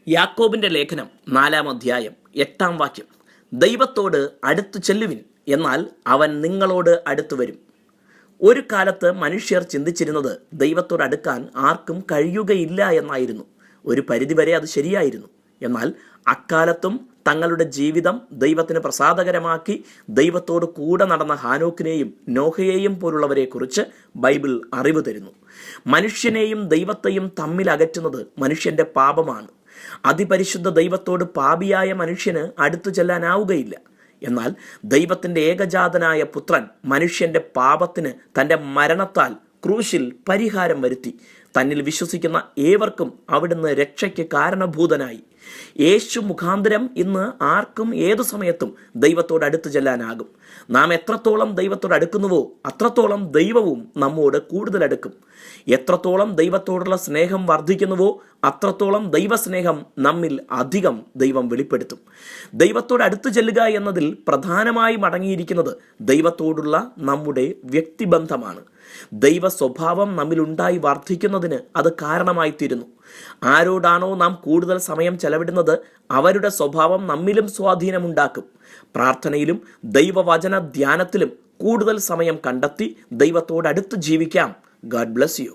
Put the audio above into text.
യാക്കോബിന്റെ ലേഖനം 4-ാം അധ്യായം 8-ാം വാക്യം. ദൈവത്തോട് അടുത്തു ചെല്ലുവിൻ, എന്നാൽ അവൻ നിങ്ങളോട് അടുത്തു വരും. ഒരു കാലത്ത് മനുഷ്യർ ചിന്തിച്ചിരുന്നത് ദൈവത്തോട് അടുക്കാൻ ആർക്കും കഴിയുകയില്ല എന്നായിരുന്നു. ഒരു പരിധിവരെ അത് ശരിയായിരുന്നു. എന്നാൽ അക്കാലത്തും തങ്ങളുടെ ജീവിതം ദൈവത്തിന് പ്രസാദകരമാക്കി ദൈവത്തോട് കൂടെ നടന്ന ഹാനോക്കിനെയും നോഹയെയും പോലുള്ളവരെ കുറിച്ച് ബൈബിൾ അറിവ് തരുന്നു. മനുഷ്യനെയും ദൈവത്തെയും തമ്മിൽ അകറ്റുന്നത് മനുഷ്യന്റെ പാപമാണ്. അതിപരിശുദ്ധ ദൈവത്തോട് പാപിയായ മനുഷ്യന് അടുത്തു ചെല്ലാനാവുകയില്ല. എന്നാൽ ദൈവത്തിന്റെ ഏകജാതനായ പുത്രൻ മനുഷ്യന്റെ പാപത്തിന് തൻ്റെ മരണത്താൽ ക്രൂശിൽ പരിഹാരം വരുത്തി തന്നിൽ വിശ്വസിക്കുന്ന ഏവർക്കും അവിടുന്ന് രക്ഷയ്ക്ക് കാരണഭൂതനായി. യേശു മുഖാന്തരം ഇന്ന് ആർക്കും ഏതു സമയത്തും ദൈവത്തോട് അടുത്തു ചെല്ലാനാകും. നാം എത്രത്തോളം ദൈവത്തോട് അടുക്കുന്നുവോ അത്രത്തോളം ദൈവവും നമ്മോട് കൂടുതൽ അടുക്കും. എത്രത്തോളം ദൈവത്തോടുള്ള സ്നേഹം വർദ്ധിക്കുന്നുവോ അത്രത്തോളം ദൈവസ്നേഹം നമ്മിൽ അധികം ദൈവം വെളിപ്പെടുത്തും. ദൈവത്തോട് അടുത്തു ചെല്ലുക എന്നതിൽ പ്രധാനമായും അടങ്ങിയിരിക്കുന്നത് ദൈവത്തോടുള്ള നമ്മുടെ വ്യക്തിബന്ധമാണ്. ദൈവ സ്വഭാവം നമ്മിലുണ്ടായി വർദ്ധിക്കുന്നതിന് അത് കാരണമായി തീരുന്നു. ആരോടാണോ നാം കൂടുതൽ സമയം ചെലവിടുന്നത് അവരുടെ സ്വഭാവം നമ്മിലും സ്വാധീനമുണ്ടാക്കും. പ്രാർത്ഥനയിലും ദൈവവചന ധ്യാനത്തിലും കൂടുതൽ സമയം കണ്ടെത്തി ദൈവത്തോടടുത്ത് ജീവിക്കാം. God bless you.